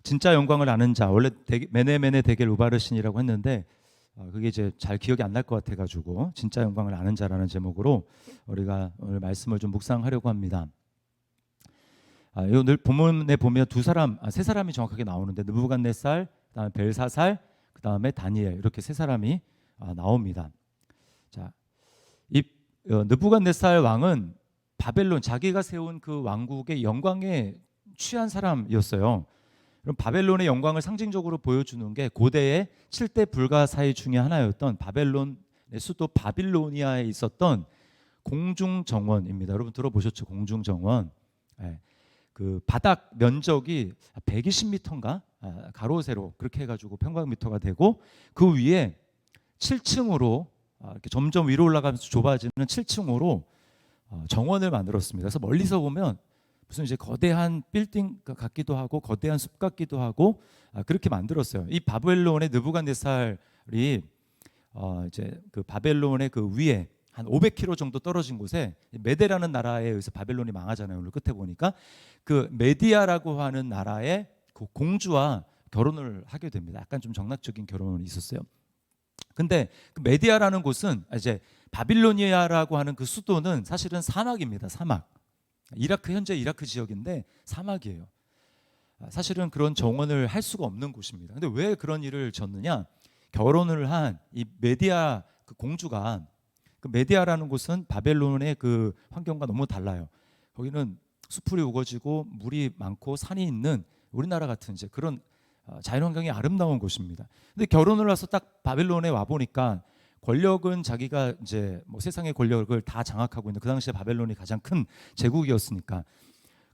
진짜 영광을 아는 자, 원래 메네메네 데겔 우바르신이라고 했는데 그게 이제 잘 기억이 안 날 것 같아가지고 진짜 영광을 아는 자라는 제목으로 우리가 오늘 말씀을 좀 묵상하려고 합니다. 오늘 본문에 보면 세 사람이 정확하게 나오는데 느부갓네살, 그다음에 벨사살, 그다음에 다니엘 이렇게 세 사람이 나옵니다. 자, 이 느부갓네살 왕은 바벨론 자기가 세운 그 왕국의 영광에 취한 사람이었어요. 그럼 바벨론의 영광을 상징적으로 보여주는 게 고대의 7대 불가사의 중에 하나였던 바벨론의 수도 바빌로니아에 있었던 공중정원입니다. 여러분 들어보셨죠? 공중정원. 네. 그 바닥 면적이 120m인가 가로 세로 그렇게 해가지고 평방미터가 되고 그 위에 7층으로 이렇게 점점 위로 올라가면서 좁아지는 7층으로 정원을 만들었습니다. 그래서 멀리서 보면 무슨 이제 거대한 빌딩 같기도 하고 거대한 숲 같기도 하고 그렇게 만들었어요. 이 바벨론의 느부갓네살이 이제 그 바벨론의 그 위에 한 500km 정도 떨어진 곳에 메데라는 나라에 의해서 바벨론이 망하잖아요. 오늘 끝에 보니까 그 메디아라고 하는 나라의 그 공주와 결혼을 하게 됩니다. 약간 좀 정락적인 결혼이 있었어요. 근데 그 메디아라는 곳은 이제 바빌로니아라고 하는 그 수도는 사실은 사막입니다. 사막. 현재 이라크 지역인데 사막이에요. 사실은 그런 정원을 할 수가 없는 곳입니다. 근데 왜 그런 일을 졌느냐? 결혼을 한 이 메디아 그 공주가 그 메디아라는 곳은 바벨론의 그 환경과 너무 달라요. 거기는 수풀이 우거지고 물이 많고 산이 있는 우리나라 같은 이제 그런 자연 환경이 아름다운 곳입니다. 근데 결혼을 해서 딱 바벨론에 와 보니까 권력은 자기가 이제 뭐 세상의 권력을 다 장악하고 있는 그 당시에 바벨론이 가장 큰 제국이었으니까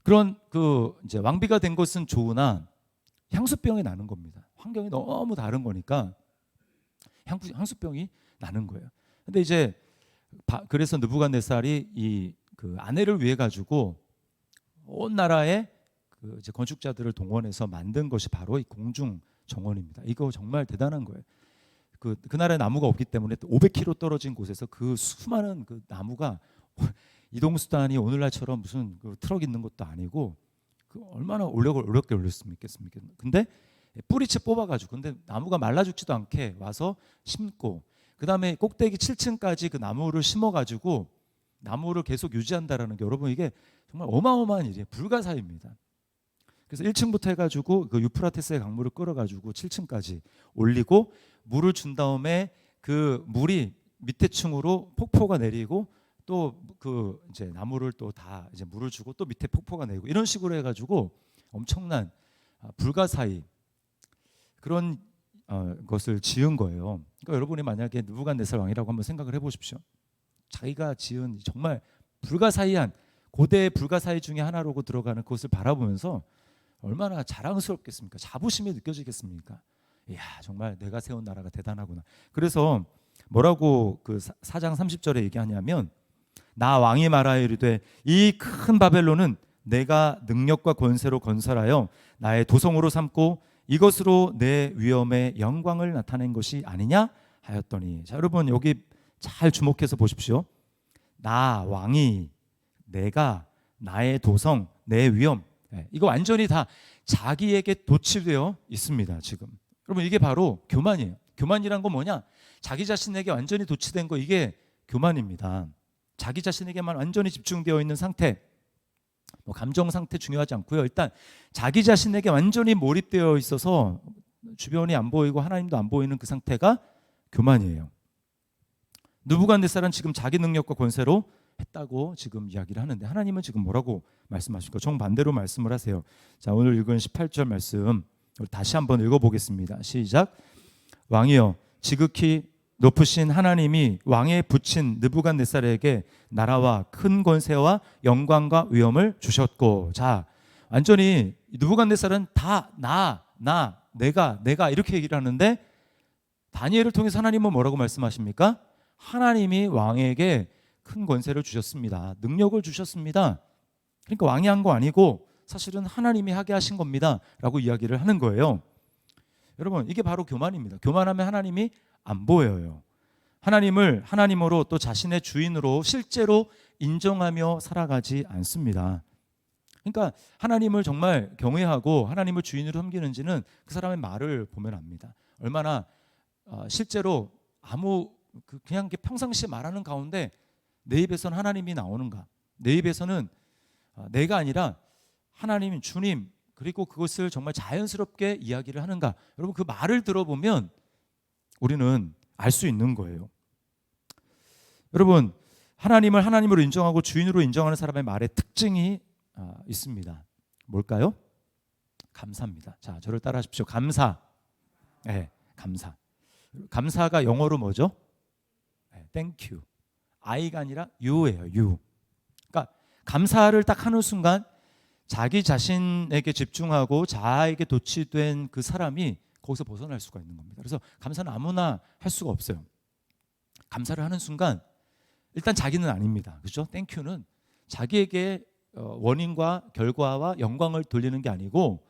그런 그 이제 왕비가 된 것은 좋으나 향수병이 나는 겁니다. 환경이 너무 다른 거니까 향수병이 나는 거예요. 근데 이제 그래서 느부갓네살이 이 그 아내를 위해 가지고 온 나라의 그 이제 건축자들을 동원해서 만든 것이 바로 이 공중 정원입니다. 이거 정말 대단한 거예요. 그 나라에 나무가 없기 때문에 500km 떨어진 곳에서 그 수많은 그 나무가 이동 수단이 오늘날처럼 무슨 그 트럭 있는 것도 아니고 그 얼마나 어렵게 올렸습니까? 근데 뿌리채 뽑아가지고 근데 나무가 말라 죽지도 않게 와서 심고 그 다음에 꼭대기 7층까지 그 나무를 심어가지고 나무를 계속 유지한다라는 게 여러분 이게 정말 어마어마한 일이에요. 불가사의입니다. 그래서 1층부터 해가지고 그 유프라테스의 강물을 끌어가지고 7층까지 올리고 물을 준 다음에 그 물이 밑에 층으로 폭포가 내리고 또 그 이제 나무를 또 다 이제 물을 주고 또 밑에 폭포가 내리고 이런 식으로 해가지고 엄청난 불가사의 그런 것을 지은 거예요. 그러니까 여러분이 만약에 느부갓네살 왕이라고 한번 생각을 해보십시오. 자기가 지은 정말 불가사의한 고대 불가사의 중에 하나로고 들어가는 그것을 바라보면서 얼마나 자랑스럽겠습니까? 자부심이 느껴지겠습니까? 이야 정말 내가 세운 나라가 대단하구나. 그래서 뭐라고 그 4장 30절에 얘기하냐면 나 왕이 말하여 이르되 이 큰 바벨론은 내가 능력과 권세로 건설하여 나의 도성으로 삼고 이것으로 내 위엄의 영광을 나타낸 것이 아니냐 하였더니 자 여러분 여기 잘 주목해서 보십시오. 나 왕이 내가 나의 도성 내 위엄 이거 완전히 다 자기에게 도취되어 있습니다. 지금 여러분 이게 바로 교만이에요. 교만이란 건 뭐냐? 자기 자신에게 완전히 도취된 거 이게 교만입니다. 자기 자신에게만 완전히 집중되어 있는 상태 뭐 감정 상태 중요하지 않고요. 일단 자기 자신에게 완전히 몰입되어 있어서 주변이 안 보이고 하나님도 안 보이는 그 상태가 교만이에요. 느부갓네살은 지금 자기 능력과 권세로 했다고 지금 이야기를 하는데 하나님은 지금 뭐라고 말씀하실까? 정반대로 말씀을 하세요. 자 오늘 읽은 18절 말씀 다시 한번 읽어보겠습니다. 시작. 왕이여 지극히 높으신 하나님이 왕에 붙인 느부갓네살에게 나라와 큰 권세와 영광과 위엄을 주셨고 자 완전히 느부갓네살은 다 내가 이렇게 얘기를 하는데 다니엘을 통해서 하나님은 뭐라고 말씀하십니까? 하나님이 왕에게 큰 권세를 주셨습니다. 능력을 주셨습니다. 그러니까 왕이 한 거 아니고 사실은 하나님이 하게 하신 겁니다 라고 이야기를 하는 거예요. 여러분 이게 바로 교만입니다. 교만하면 하나님이 안 보여요. 하나님을 하나님으로 또 자신의 주인으로 실제로 인정하며 살아가지 않습니다. 그러니까 하나님을 정말 경외하고 하나님을 주인으로 섬기는지는 그 사람의 말을 보면 압니다. 얼마나 실제로 그냥 평상시에 말하는 가운데 내 입에서는 하나님이 나오는가, 내 입에서는 내가 아니라 하나님, 주님, 그리고 그것을 정말 자연스럽게 이야기를 하는가. 여러분, 그 말을 들어보면 우리는 알 수 있는 거예요. 여러분, 하나님을 하나님으로 인정하고 주인으로 인정하는 사람의 말에 특징이 있습니다. 뭘까요? 감사입니다. 자, 저를 따라하십시오. 감사. 네, 감사. 감사가 영어로 뭐죠? 네, thank you. I가 아니라 you예요. you. 그러니까 감사를 딱 하는 순간 자기 자신에게 집중하고 자아에게 도취된 그 사람이 거기서 벗어날 수가 있는 겁니다. 그래서 감사는 아무나 할 수가 없어요. 감사를 하는 순간 일단 자기는 아닙니다. 그렇죠? 땡큐는 자기에게 원인과 결과와 영광을 돌리는 게 아니고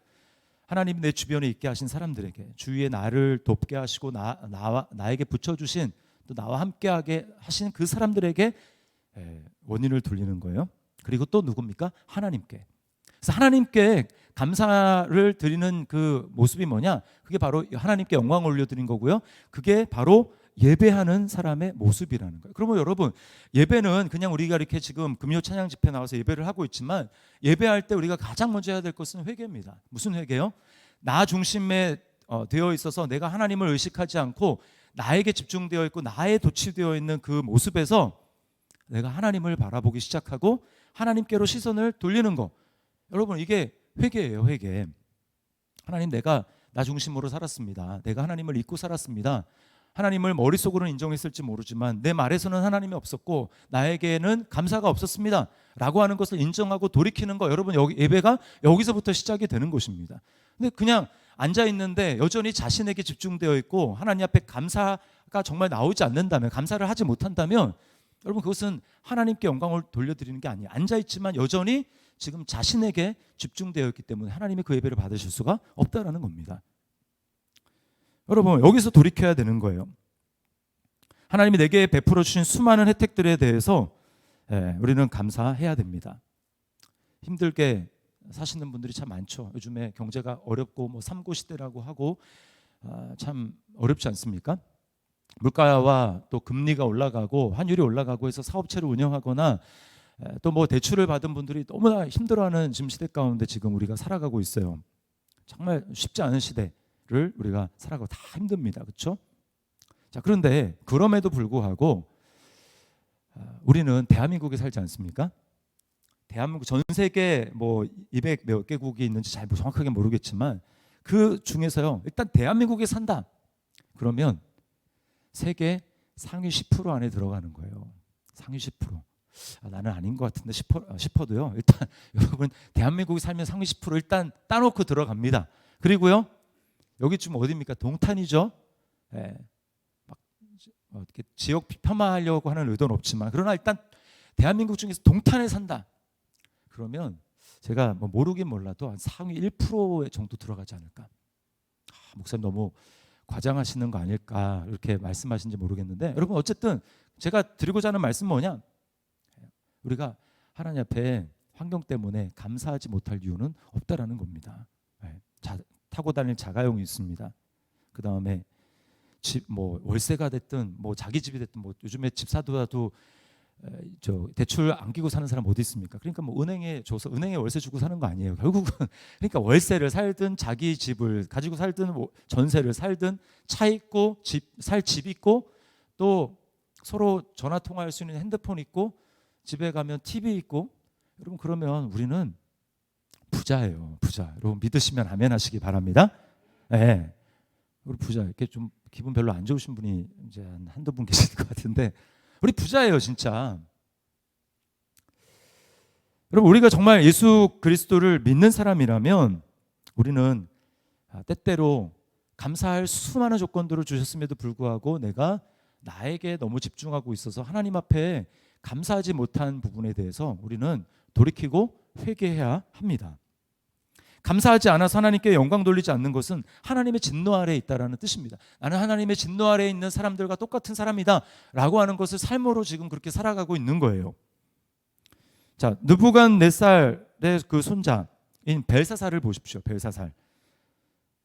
하나님이 내 주변에 있게 하신 사람들에게, 주위에 나를 돕게 하시고 나에게 붙여주신, 또 나와 함께하게 하신 그 사람들에게 원인을 돌리는 거예요. 그리고 또 누굽니까? 하나님께. 그래서 하나님께 감사를 드리는 그 모습이 뭐냐? 그게 바로 하나님께 영광을 올려드린 거고요. 그게 바로 예배하는 사람의 모습이라는 거예요. 그러면 여러분, 예배는 그냥 우리가 이렇게 지금 금요 찬양 집회 나와서 예배를 하고 있지만, 예배할 때 우리가 가장 먼저 해야 될 것은 회개입니다. 무슨 회개요? 나 중심에 되어 있어서 내가 하나님을 의식하지 않고 나에게 집중되어 있고 나에 도취되어 있는 그 모습에서 내가 하나님을 바라보기 시작하고 하나님께로 시선을 돌리는 거. 여러분, 이게 회개예요. 회개. 하나님, 내가 나 중심으로 살았습니다. 내가 하나님을 잊고 살았습니다. 하나님을 머릿속으로는 인정했을지 모르지만 내 말에서는 하나님이 없었고 나에게는 감사가 없었습니다 라고 하는 것을 인정하고 돌이키는 거. 여러분, 여기 예배가 여기서부터 시작이 되는 것입니다. 근데 그냥 앉아있는데 여전히 자신에게 집중되어 있고 하나님 앞에 감사가 정말 나오지 않는다면, 감사를 하지 못한다면, 여러분, 그것은 하나님께 영광을 돌려드리는 게 아니에요. 앉아있지만 여전히 지금 자신에게 집중되어 있기 때문에 하나님이 그 예배를 받으실 수가 없다라는 겁니다. 여러분, 여기서 돌이켜야 되는 거예요. 하나님이 내게 베풀어 주신 수많은 혜택들에 대해서 우리는 감사해야 됩니다. 힘들게 사시는 분들이 참 많죠. 요즘에 경제가 어렵고 삼고 시대라고 하고 참 어렵지 않습니까? 물가와 또 금리가 올라가고 환율이 올라가고 해서 사업체를 운영하거나 또 대출을 받은 분들이 너무나 힘들어하는 지금 시대 가운데 지금 우리가 살아가고 있어요. 정말 쉽지 않은 시대를 우리가 살아가고 다 힘듭니다. 그렇죠? 자, 그런데 그럼에도 불구하고 우리는 대한민국에 살지 않습니까? 대한민국 전 세계 200 몇 개국이 있는지 잘 정확하게 모르겠지만 그 중에서요, 일단 대한민국에 산다 그러면 세계 상위 10% 안에 들어가는 거예요. 상위 10%. 나는 아닌 것 같은데 싶어도요, 일단 여러분, 대한민국에 살면 상위 10% 일단 따놓고 들어갑니다. 그리고요, 여기 좀 어디입니까? 동탄이죠. 이렇게 지역 폄하하려고 하는 의도는 없지만, 그러나 일단 대한민국 중에서 동탄에 산다 그러면 제가 모르긴 몰라도 한 상위 1% 정도 들어가지 않을까. 목사님 너무 과장하시는 거 아닐까 이렇게 말씀하신지 모르겠는데, 여러분, 어쨌든 제가 드리고자 하는 말씀은 뭐냐, 우리가 하나님 앞에 환경 때문에 감사하지 못할 이유는 없다라는 겁니다. 타고 다닐 자가용이 있습니다. 그 다음에 집 월세가 됐든 자기 집이 됐든 요즘에 집 사더라도 대출 안 끼고 사는 사람 어디 있습니까? 그러니까 은행에 줘서 은행에 월세 주고 사는 거 아니에요. 결국은 그러니까 월세를 살든 자기 집을 가지고 살든 전세를 살든 차 있고 집 있고 또 서로 전화 통화할 수 있는 핸드폰 있고 집에 가면 TV 있고, 여러분, 그러면 우리는 부자예요. 부자. 여러분, 믿으시면 아멘 하시기 바랍니다. 네. 우리 부자. 이렇게 좀 기분 별로 안 좋으신 분이 이제 한두 분 계실 것 같은데, 우리 부자예요, 진짜. 여러분, 우리가 정말 예수 그리스도를 믿는 사람이라면 우리는 때때로 감사할 수많은 조건들을 주셨음에도 불구하고 내가 나에게 너무 집중하고 있어서 하나님 앞에 감사하지 못한 부분에 대해서 우리는 돌이키고 회개해야 합니다. 감사하지 않아서 하나님께 영광 돌리지 않는 것은 하나님의 진노 아래에 있다라는 뜻입니다. 나는 하나님의 진노 아래에 있는 사람들과 똑같은 사람이다 라고 하는 것을 삶으로 지금 그렇게 살아가고 있는 거예요. 자, 느부갓네살 그 손자인 벨사살을 보십시오. 벨사살.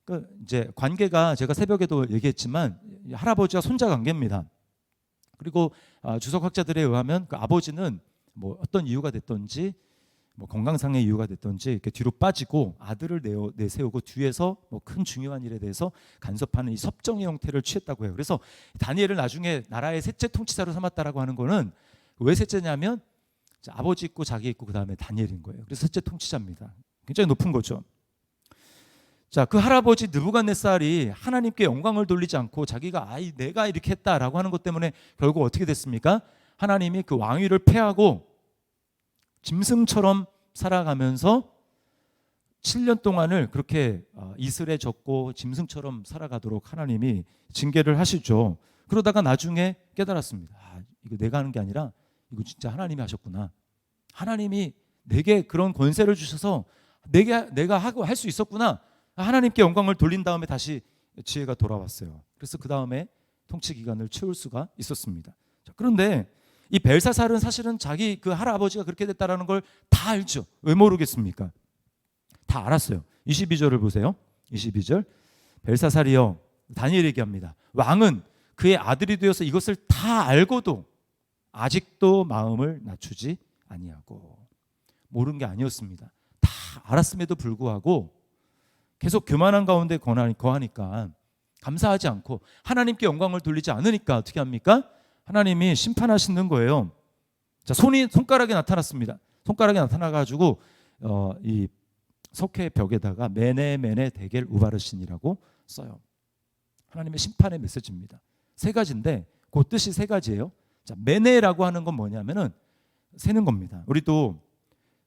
그 이제 관계가 제가 새벽에도 얘기했지만 할아버지와 손자 관계입니다. 그리고 주석학자들에 의하면 그 아버지는 뭐 어떤 이유가 됐던지 뭐 건강상의 이유가 됐던지 이렇게 뒤로 빠지고 아들을 내세우고 뒤에서 뭐 큰 중요한 일에 대해서 간섭하는 이 섭정의 형태를 취했다고 해요. 그래서 다니엘을 나중에 나라의 셋째 통치자로 삼았다라고 하는 거는 왜 셋째냐면 아버지 있고 자기 있고 그 다음에 다니엘인 거예요. 그래서 셋째 통치자입니다. 굉장히 높은 거죠. 자, 그 할아버지 느부갓네살이 하나님께 영광을 돌리지 않고 자기가 내가 이렇게 했다라고 하는 것 때문에 결국 어떻게 됐습니까? 하나님이 그 왕위를 폐하고 짐승처럼 살아가면서 7년 동안을 그렇게 이슬에 젖고 짐승처럼 살아가도록 하나님이 징계를 하시죠. 그러다가 나중에 깨달았습니다. 이거 내가 하는 게 아니라 이거 진짜 하나님이 하셨구나. 하나님이 내게 그런 권세를 주셔서 내가 하고 할 수 있었구나. 하나님께 영광을 돌린 다음에 다시 지혜가 돌아왔어요. 그래서 그 다음에 통치 기간을 채울 수가 있었습니다. 자, 그런데 이 벨사살은 사실은 자기 그 할아버지가 그렇게 됐다라는 걸 다 알죠. 왜 모르겠습니까? 다 알았어요. 22절을 보세요. 22절. 벨사살이여, 다니엘 얘기합니다. 왕은 그의 아들이 되어서 이것을 다 알고도 아직도 마음을 낮추지 아니하고. 모르는 게 아니었습니다. 다 알았음에도 불구하고 계속 교만한 가운데 거하니까 감사하지 않고 하나님께 영광을 돌리지 않으니까 어떻게 합니까? 하나님이 심판하시는 거예요. 자, 손가락이 나타났습니다. 손가락이 나타나가지고 이 석회 벽에다가 메네 데겔 우바르신이라고 써요. 하나님의 심판의 메시지입니다. 세 가지인데 그 뜻이 세 가지예요. 자, 메네라고 하는 건 뭐냐면은 세는 겁니다. 우리도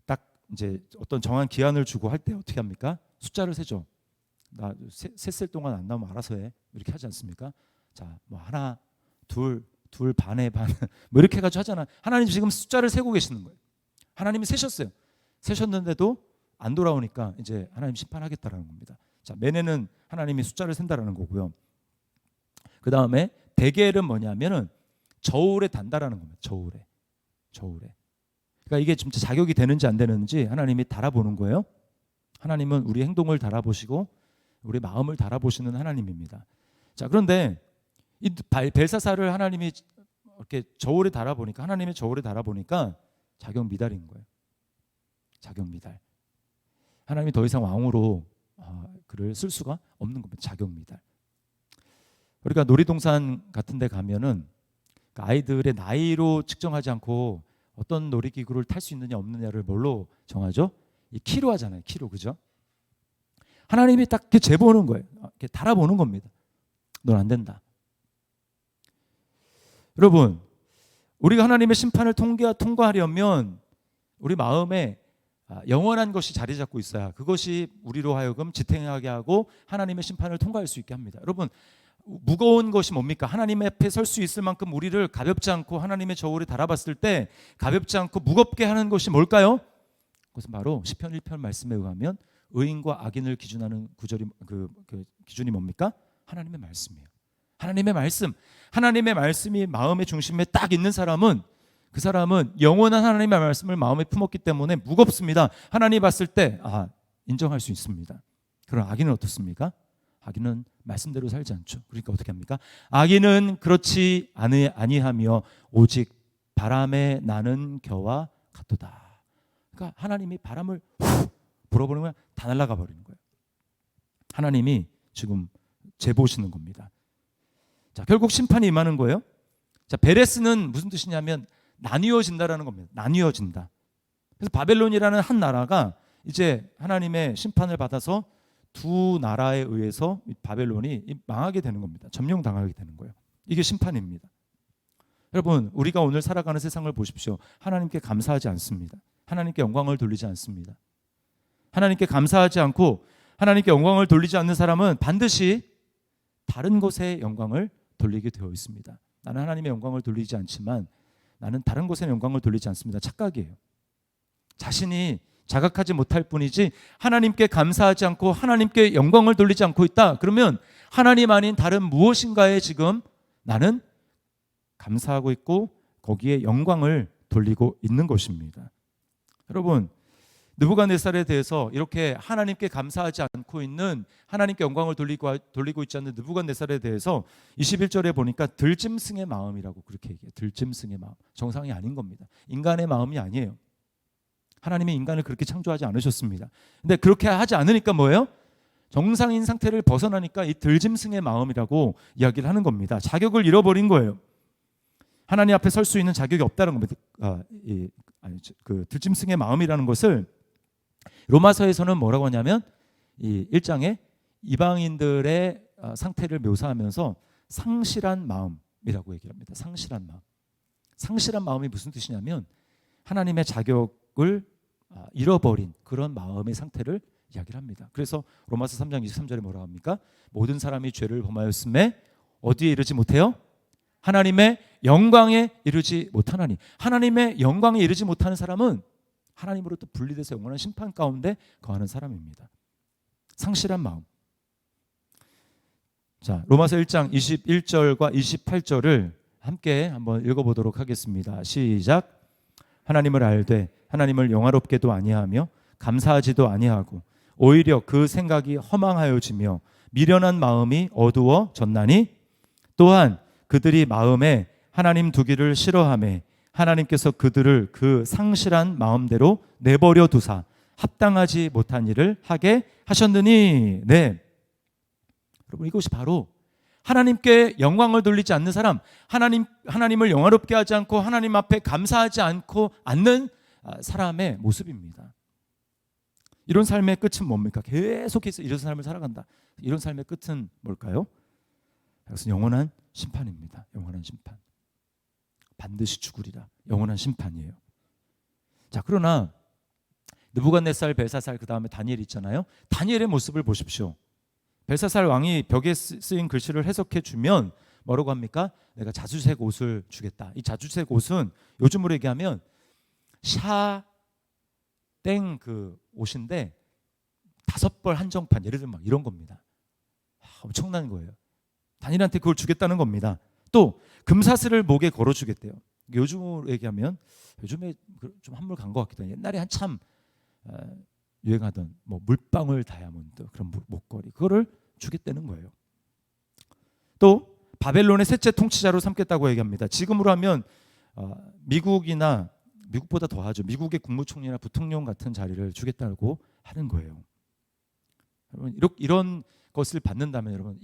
딱 이제 어떤 정한 기한을 주고 할 때 어떻게 합니까? 숫자를 세죠. 나 셌을 동안 안 나오면 알아서 해. 이렇게 하지 않습니까? 자, 뭐 하나, 둘 반에 반 뭐 이렇게 해가지고 하잖아. 하나님 지금 숫자를 세고 계시는 거예요. 하나님이 세셨어요. 세셨는데도 안 돌아오니까 이제 하나님 심판하겠다라는 겁니다. 자, 메네는 하나님이 숫자를 센다라는 거고요. 그 다음에 데겔은 뭐냐면은 저울에 단다라는 겁니다. 저울에. 그러니까 이게 진짜 자격이 되는지 안 되는지 하나님이 달아보는 거예요. 하나님은 우리 행동을 달아보시고 우리 마음을 달아보시는 하나님입니다. 자, 그런데 이 벨사살을 하나님이 이렇게 저울에 달아보니까 하나님의 저울에 달아보니까 자격 미달인 거예요. 자격 미달. 하나님이 더 이상 왕으로 그를 쓸 수가 없는 겁니다. 자격 미달. 우리가 놀이동산 같은 데 가면은 아이들의 나이로 측정하지 않고 어떤 놀이기구를 탈 수 있느냐 없느냐를 뭘로 정하죠? 이 키로 하잖아요. 키로. 그죠? 하나님이 딱 이렇게 재보는 거예요. 이렇게 달아보는 겁니다. 넌 안 된다. 여러분, 우리가 하나님의 심판을 통과하려면 우리 마음에 영원한 것이 자리 잡고 있어야 그것이 우리로 하여금 지탱하게 하고 하나님의 심판을 통과할 수 있게 합니다. 여러분, 무거운 것이 뭡니까? 하나님 앞에 설 수 있을 만큼 우리를 가볍지 않고 하나님의 저울에 달아봤을 때 가볍지 않고 무겁게 하는 것이 뭘까요? 그것은 바로 시편 1편 말씀에 의하면 의인과 악인을 기준하는 구절이 그 기준이 뭡니까? 하나님의 말씀이에요. 하나님의 말씀. 하나님의 말씀이 마음의 중심에 딱 있는 사람은 그 사람은 영원한 하나님의 말씀을 마음에 품었기 때문에 무겁습니다. 하나님이 봤을 때 인정할 수 있습니다. 그럼 악인은 어떻습니까? 악인은 말씀대로 살지 않죠. 그러니까 어떻게 합니까? 악인은 그렇지 아니하며 오직 바람에 나는 겨와 같도다. 그러니까 하나님이 바람을 불어버리면 다 날아가 버리는 거예요. 하나님이 지금 재보시는 겁니다. 자, 결국 심판이 임하는 거예요. 자, 베레스는 무슨 뜻이냐면 나뉘어진다라는 겁니다. 나뉘어진다. 그래서 바벨론이라는 한 나라가 이제 하나님의 심판을 받아서 두 나라에 의해서 바벨론이 망하게 되는 겁니다. 점령당하게 되는 거예요. 이게 심판입니다. 여러분, 우리가 오늘 살아가는 세상을 보십시오. 하나님께 감사하지 않습니다. 하나님께 영광을 돌리지 않습니다. 하나님께 감사하지 않고 하나님께 영광을 돌리지 않는 사람은 반드시 다른 것에 영광을 돌리게 되어 있습니다. 나는 하나님의 영광을 돌리지 않지만 나는 다른 것에 영광을 돌리지 않습니다. 착각이에요. 자신이 자각하지 못할 뿐이지 하나님께 감사하지 않고 하나님께 영광을 돌리지 않고 있다. 그러면 하나님 아닌 다른 무엇인가에 지금 나는 감사하고 있고 거기에 영광을 돌리고 있는 것입니다. 여러분, 느부갓네살에 대해서 이렇게 하나님께 감사하지 않고 있는, 하나님께 영광을 돌리고 있지 않는 느부갓네살에 대해서 21절에 보니까 들짐승의 마음이라고 그렇게 얘기해요. 들짐승의 마음. 정상이 아닌 겁니다. 인간의 마음이 아니에요. 하나님이 인간을 그렇게 창조하지 않으셨습니다. 근데 그렇게 하지 않으니까 뭐예요? 정상인 상태를 벗어나니까 이 들짐승의 마음이라고 이야기를 하는 겁니다. 자격을 잃어버린 거예요. 하나님 앞에 설 수 있는 자격이 없다는 겁니다. 그 들짐승의 마음이라는 것을 로마서에서는 뭐라고 하냐면 이 1장에 이방인들의 상태를 묘사하면서 상실한 마음이라고 얘기를 합니다. 상실한 마음. 상실한 마음이 무슨 뜻이냐면 하나님의 자격을 잃어버린 그런 마음의 상태를 이야기를 합니다. 그래서 로마서 3장 23절에 뭐라고 합니까? 모든 사람이 죄를 범하였음에 어디에 이르지 못해요? 하나님의 영광에 이르지 못하나니. 하나님의 영광에 이르지 못하는 사람은 하나님으로부터 분리돼서 영원한 심판 가운데 거하는 사람입니다. 상실한 마음. 자, 로마서 1장 21절과 28절을 함께 한번 읽어보도록 하겠습니다. 시작. 하나님을 알되 하나님을 영화롭게도 아니하며 감사하지도 아니하고 오히려 그 생각이 허망하여지며 미련한 마음이 어두워졌나니 또한 그들이 마음에 하나님 두기를 싫어하매 하나님께서 그들을 그 상실한 마음대로 내버려 두사 합당하지 못한 일을 하게 하셨느니. 네, 여러분, 이것이 바로 하나님께 영광을 돌리지 않는 사람, 하나님을 영화롭게 하지 않고 하나님 앞에 감사하지 않는 사람의 모습입니다. 이런 삶의 끝은 뭡니까? 계속해서 이런 삶을 살아간다. 이런 삶의 끝은 뭘까요? 그것은 영원한 심판입니다. 영원한 심판. 반드시 죽으리라. 영원한 심판이에요. 자, 그러나 느부갓네살, 벨사살, 그 다음에 다니엘 있잖아요. 다니엘의 모습을 보십시오. 벨사살 왕이 벽에 쓰인 글씨를 해석해 주면 뭐라고 합니까? 내가 자주색 옷을 주겠다. 이 자주색 옷은 요즘으로 얘기하면 땡 그 옷인데 5벌 한정판, 예를 들면 막 이런 겁니다. 엄청난 거예요. 다니엘한테 그걸 주겠다는 겁니다. 또 금사슬을 목에 걸어주겠대요. 요즘으로 얘기하면 요즘에 좀 한물 간 것 같기도 해요. 옛날에 한참 유행하던 뭐 물방울 다이아몬드 그런 목걸이, 그거를 주겠다는 거예요. 또 바벨론의 셋째 통치자로 삼겠다고 얘기합니다. 지금으로 하면 미국보다 더하죠. 미국의 국무총리나 부통령 같은 자리를 주겠다고 하는 거예요. 여러분, 이런 것을 받는다면 여러분,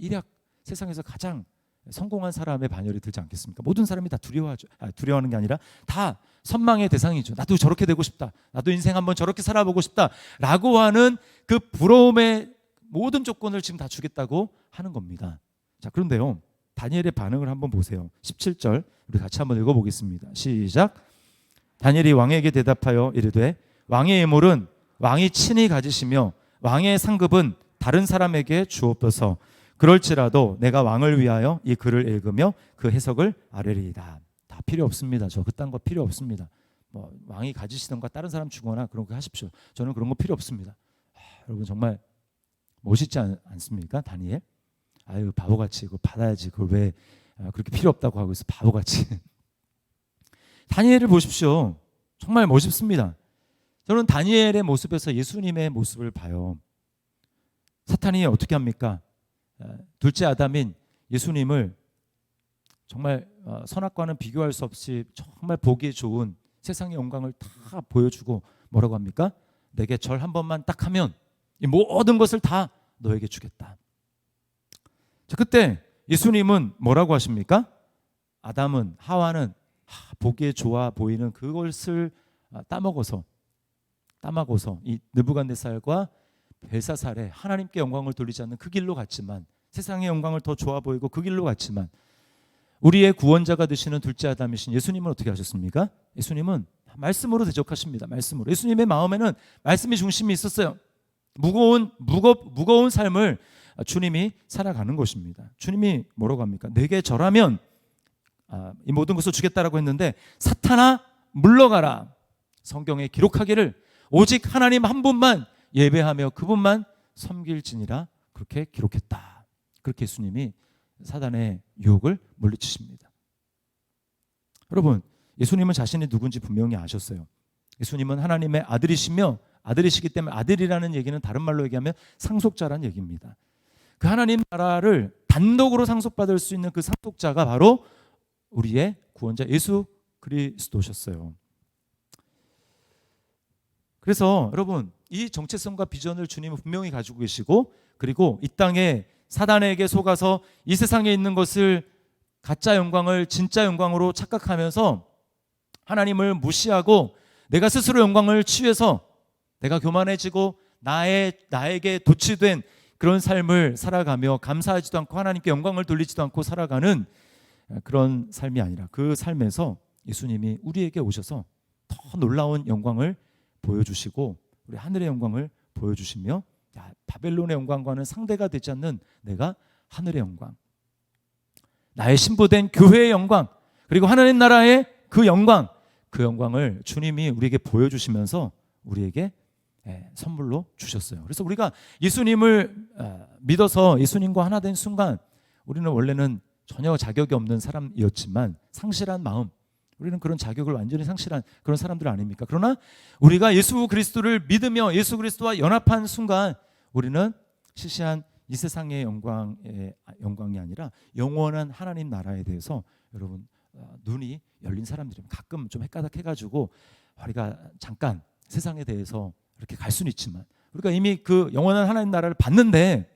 세상에서 가장 성공한 사람의 반열이 들지 않겠습니까? 모든 사람이 다 두려워하는 게 아니라 다 선망의 대상이죠. 나도 저렇게 되고 싶다. 나도 인생 한번 저렇게 살아보고 싶다라고 하는 그 부러움의 모든 조건을 지금 다 주겠다고 하는 겁니다. 자, 그런데요, 다니엘의 반응을 한번 보세요. 17절 우리 같이 한번 읽어보겠습니다. 시작. 다니엘이 왕에게 대답하여 이르되 왕의 예물은 왕이 친히 가지시며 왕의 상급은 다른 사람에게 주옵소서. 그럴지라도 내가 왕을 위하여 이 글을 읽으며 그 해석을 아뢰리이다. 다 필요 없습니다. 저 그딴 거 필요 없습니다. 뭐 왕이 가지시던가 다른 사람 주거나 그런 거 하십시오. 저는 그런 거 필요 없습니다. 여러분, 정말 멋있지 않습니까? 다니엘? 아유, 바보같이 그거 받아야지. 그걸 왜 그렇게 필요 없다고 하고 있어, 바보같이. 다니엘을 보십시오. 정말 멋있습니다. 저는 다니엘의 모습에서 예수님의 모습을 봐요. 사탄이 어떻게 합니까? 둘째 아담인 예수님을 정말 선악과는 비교할 수 없이 정말 보기 좋은 세상의 영광을 다 보여주고 뭐라고 합니까? 내게 절 한 번만 딱 하면 이 모든 것을 다 너에게 주겠다. 자, 그때 예수님은 뭐라고 하십니까? 아담은, 하와는 보기에 좋아 보이는 그것을 따먹어서 이 느부갓네살과 벨사살에 하나님께 영광을 돌리지 않는 그 길로 갔지만, 세상의 영광을 더 좋아 보이고 그 길로 갔지만, 우리의 구원자가 되시는 둘째 아담이신 예수님은 어떻게 하셨습니까? 예수님은 말씀으로 대적하십니다. 말씀으로. 예수님의 마음에는 말씀이 중심이 있었어요. 무거운 삶을 주님이 살아가는 것입니다. 주님이 뭐라고 합니까? 내게 절하면 이 모든 것을 주겠다라고 했는데, 사탄아 물러가라. 성경에 기록하기를 오직 하나님 한 분만 예배하며 그분만 섬길지니라, 그렇게 기록했다. 그렇게 예수님이 사단의 유혹을 물리치십니다. 여러분, 예수님은 자신이 누군지 분명히 아셨어요. 예수님은 하나님의 아들이시며 아들이시기 때문에 아들이라는 얘기는 다른 말로 얘기하면 상속자라는 얘기입니다. 그 하나님 나라를 단독으로 상속받을 수 있는 그 상속자가 바로 우리의 구원자 예수 그리스도셨어요. 그래서 여러분 이 정체성과 비전을 주님은 분명히 가지고 계시고, 그리고 이 땅에 사단에게 속아서 이 세상에 있는 것을 가짜 영광을 진짜 영광으로 착각하면서 하나님을 무시하고 내가 스스로 영광을 취해서 내가 교만해지고 나에게 도취된 그런 삶을 살아가며 감사하지도 않고 하나님께 영광을 돌리지도 않고 살아가는 그런 삶이 아니라, 그 삶에서 예수님이 우리에게 오셔서 더 놀라운 영광을 보여주시고 우리 하늘의 영광을 보여주시며, 바벨론의 영광과는 상대가 되지 않는 내가 하늘의 영광, 나의 신부된 교회의 영광, 그리고 하나님 나라의 그 영광을 주님이 우리에게 보여주시면서 우리에게 선물로 주셨어요. 그래서 우리가 예수님을 믿어서 예수님과 하나 된 순간 우리는 원래는 전혀 자격이 없는 사람이었지만 상실한 마음, 우리는 그런 자격을 완전히 상실한 그런 사람들 아닙니까? 그러나 우리가 예수 그리스도를 믿으며 예수 그리스도와 연합한 순간 우리는 시시한 이 세상의 영광이 아니라 영원한 하나님 나라에 대해서 여러분 눈이 열린 사람들이면, 가끔 좀 헷가닥해가지고 우리가 잠깐 세상에 대해서 이렇게 갈 수는 있지만 우리가 이미 그 영원한 하나님 나라를 봤는데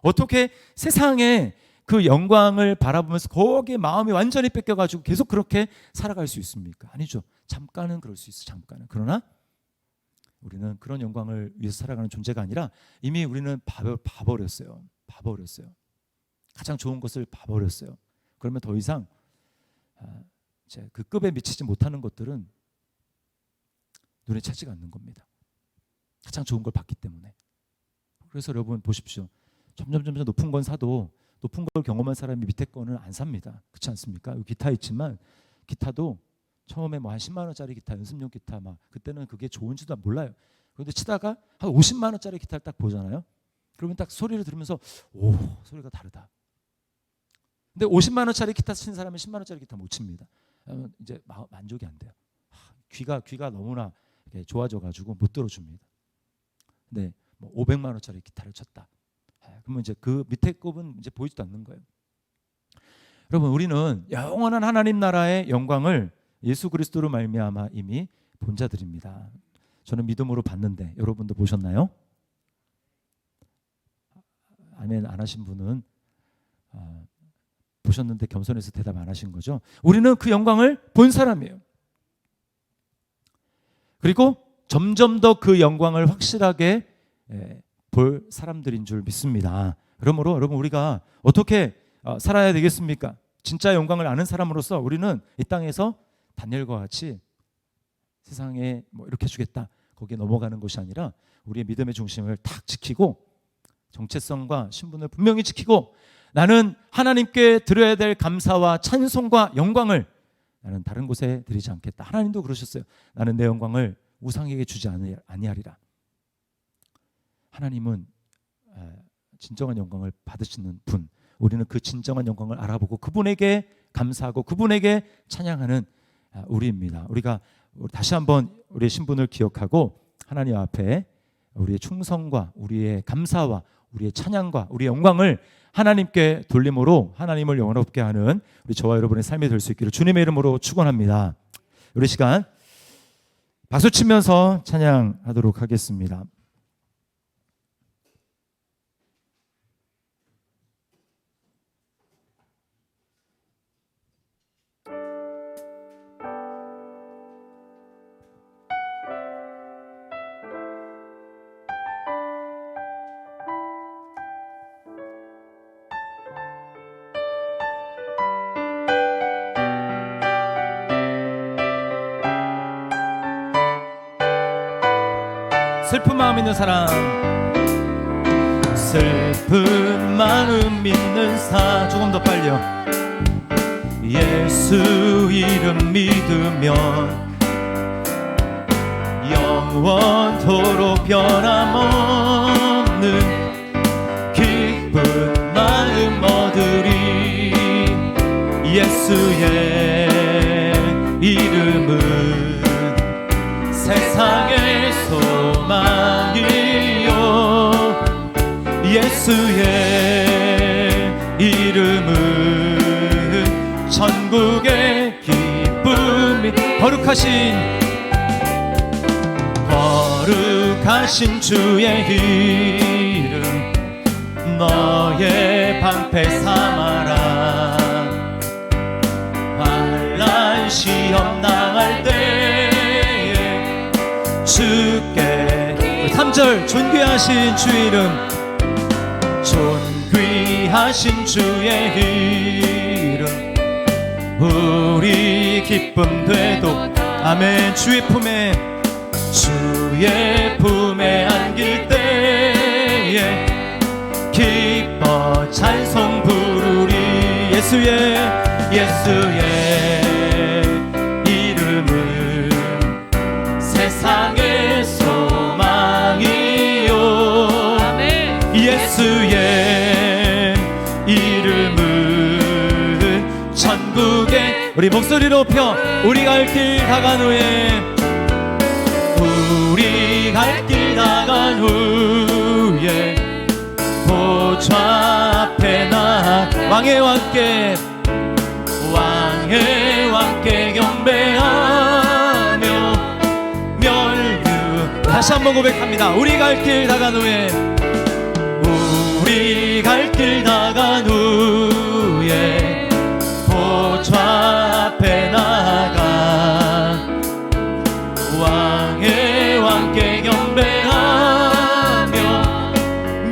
어떻게 세상에 그 영광을 바라보면서 거기에 마음이 완전히 뺏겨가지고 계속 그렇게 살아갈 수 있습니까? 아니죠. 잠깐은 그럴 수 있어, 잠깐은. 그러나 우리는 그런 영광을 위해서 살아가는 존재가 아니라 이미 우리는 봐버렸어요. 가장 좋은 것을 봐버렸어요. 그러면 더 이상 그 급에 미치지 못하는 것들은 눈에 채지가 않는 겁니다. 가장 좋은 걸 봤기 때문에. 그래서 여러분 보십시오. 점점 높은 건 사도 높은 걸 경험한 사람이 밑에 거는 안 삽니다. 그렇지 않습니까? 여기 기타 있지만 기타도 처음에 뭐 한 10만 원짜리 기타, 연습용 기타 막 그때는 그게 좋은지도 몰라요. 그런데 치다가 한 50만 원짜리 기타를 딱 보잖아요. 그러면 딱 소리를 들으면서 오, 소리가 다르다. 근데 50만 원짜리 기타 치는 사람은 10만 원짜리 기타 못 칩니다. 이제 만족이 안 돼요. 귀가 너무나 좋아져 가지고 못 들어줍니다. 근데 뭐 500만 원짜리 기타를 쳤다. 그러면 이제 그 밑에 급은 이제 보이지도 않는 거예요. 여러분 우리는 영원한 하나님 나라의 영광을 예수 그리스도로 말미암아 이미 본 자들입니다. 저는 믿음으로 봤는데 여러분도 보셨나요? 아멘 안 하신 분은 보셨는데 겸손해서 대답 안 하신 거죠. 우리는 그 영광을 본 사람이에요. 그리고 점점 더 그 영광을 확실하게 볼 사람들인 줄 믿습니다. 그러므로 여러분 우리가 어떻게 살아야 되겠습니까? 진짜 영광을 아는 사람으로서 우리는 이 땅에서 다니엘과 같이 세상에 뭐 이렇게 주겠다 거기에 넘어가는 것이 아니라 우리의 믿음의 중심을 탁 지키고 정체성과 신분을 분명히 지키고 나는 하나님께 드려야 될 감사와 찬송과 영광을 나는 다른 곳에 드리지 않겠다. 하나님도 그러셨어요. 나는 내 영광을 우상에게 주지 아니하리라. 하나님은 진정한 영광을 받으시는 분, 우리는 그 진정한 영광을 알아보고 그분에게 감사하고 그분에게 찬양하는 우리입니다. 우리가 다시 한번 우리의 신분을 기억하고 하나님 앞에 우리의 충성과 우리의 감사와 우리의 찬양과 우리의 영광을 하나님께 돌림으로 하나님을 영원롭게 하는 우리 저와 여러분의 삶이 될 수 있기를 주님의 이름으로 축원합니다. 우리 시간 박수 치면서 찬양하도록 하겠습니다. 슬픈 마음 있는 사람, 슬픈 마음 있는 사 조금 더 빨리요. 예수 이름 믿으면 영원토록 변함없는 기쁜 마음 얻으리. 예수의 이름은 세상의 소망 예수의 이름은 천국의 기쁨이 거룩하신 주의 이름 너의 방패 삼아라. 환난 시험 당할 때에 주께 3절 존귀하신 주의 이름 존귀하신 주의 이름 우리 기쁨 되도 아멘. 주의 품에 안길 때에 기뻐 찬송 부르리. 예수의 이름은 세상의 소망이요. 예수의 이름은 천국의 우리 목소리 높여 우리 갈 길 다간 후에 우리 갈 길 다간 후에 보좌 앞에 나 왕의 왕께 경배하며 멸류 다시 한번 고백합니다. 우리 갈 길 다간 후에 우리 갈 길 다간 후에 보좌 앞에 나가 왕께 경배하며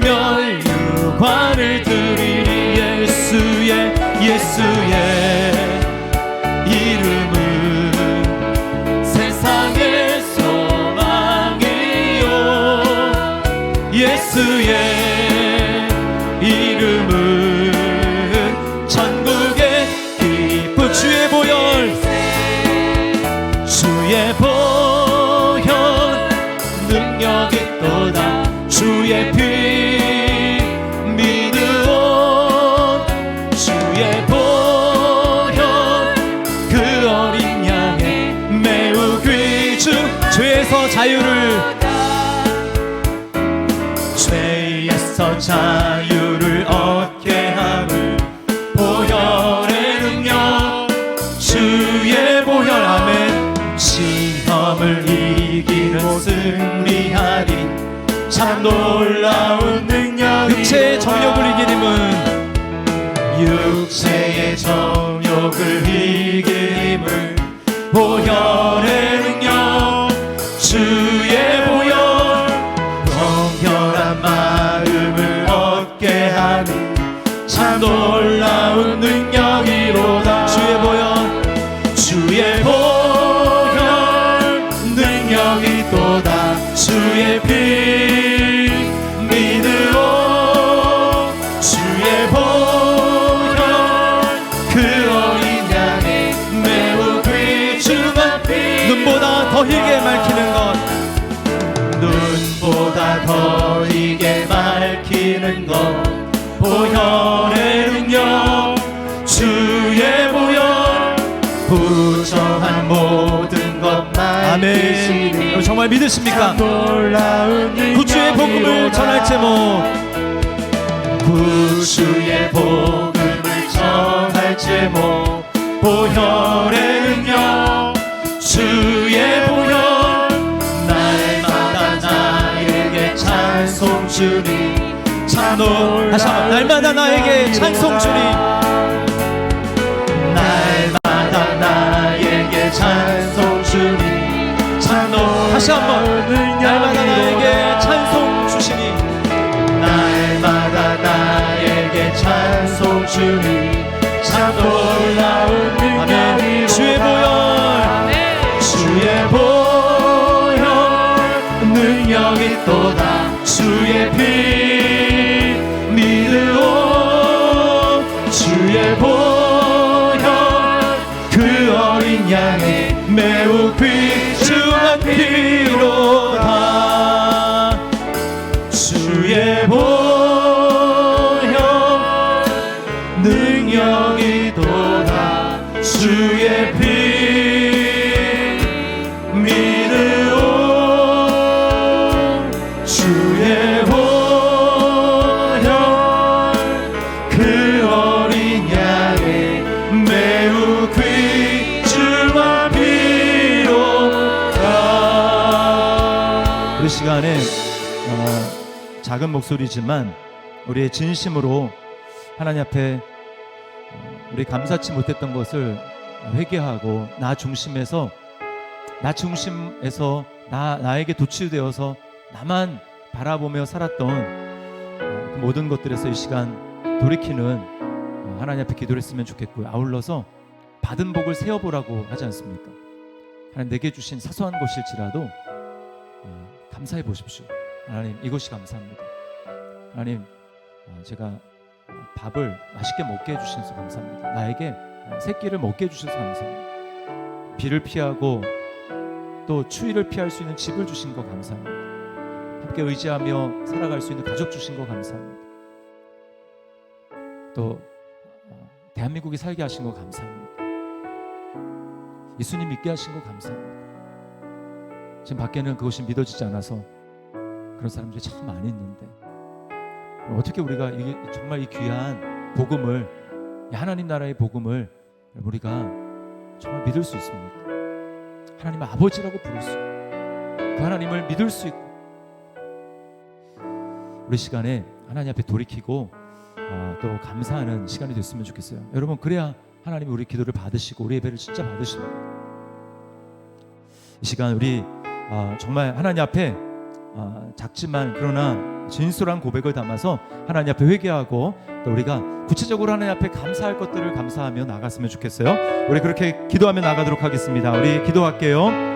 멸류관을 드리리. 예수의 이름은 세상의 소망이요. 예수의 이름은 천국의 기쁨. 주의 보혈 능력이 또다. 주의 피 믿으오. 주의 보혈 그 어린 양의 매우 귀중 죄에서 자유를 얻게 함을 보혈의 능력 주의 보혈 아멘. 시험을 이기는 승리하리. 참 놀라운 능력. 육체의 정욕을 이기림은 보혈의 능력 주의 보혈 정결한 마음을 얻게 하니 참 놀라운 능력이로다. 주의 보혈 능력이 또다. 주의 피 믿으오. 주의 보혈 그 어린 양의 매우 귀중한 피 눈보다 더 희게 밝히는 것 눈보다 더 희게 밝히는 것 보혈의 능력 주의 보혈 부정한 모든 것 아멘. 정말 믿으십니까? 구주의 복음을 전할 제목 구주의 복음을 전할 제목 보혈의 능력 주의 보혈 날마다 나에게 찬송 주리 다시 한번 날마다 나에게 찬송 주리 날마다 나에게 찬송 주리 다시 한번 날마다 나에게 찬송 주시니 날마다 나에게 찬송 주니 참 놀라운 능력이 주의 보혈 능력이 또다. 주의 피 믿으오. 주의 보혈 그 어린 양의 매우 귀중한 피로다. 주의 보혈 능력이 또 시간에 작은 목소리지만 우리의 진심으로 하나님 앞에 우리 감사치 못했던 것을 회개하고 나 중심에서 나에게 도취되어서 나만 바라보며 살았던 그 모든 것들에서 이 시간 돌이키는 하나님 앞에 기도를 했으면 좋겠고요. 아울러서 받은 복을 세어보라고 하지 않습니까? 하나님 내게 주신 사소한 것일지라도 감사해 보십시오. 하나님 이것이 감사합니다. 하나님 제가 밥을 맛있게 먹게 해주셔서 감사합니다. 나에게 새끼를 먹게 해주셔서 감사합니다. 비를 피하고 또 추위를 피할 수 있는 집을 주신 거 감사합니다. 함께 의지하며 살아갈 수 있는 가족 주신 거 감사합니다. 또 대한민국이 살게 하신 거 감사합니다. 예수님 믿게 하신 거 감사합니다. 지금 밖에는 그것이 믿어지지 않아서 그런 사람들이 참 많이 있는데 어떻게 우리가 정말 이 귀한 복음을, 하나님 나라의 복음을 우리가 정말 믿을 수 있습니까? 하나님을 아버지라고 부를 수 있고 그 하나님을 믿을 수 있고 우리 시간에 하나님 앞에 돌이키고 또 감사하는 시간이 됐으면 좋겠어요. 여러분 그래야 하나님이 우리 기도를 받으시고 우리 예배를 진짜 받으십니다. 이 시간 우리 정말 하나님 앞에 작지만 그러나 진솔한 고백을 담아서 하나님 앞에 회개하고 또 우리가 구체적으로 하나님 앞에 감사할 것들을 감사하며 나갔으면 좋겠어요. 우리 그렇게 기도하며 나가도록 하겠습니다. 우리 기도할게요.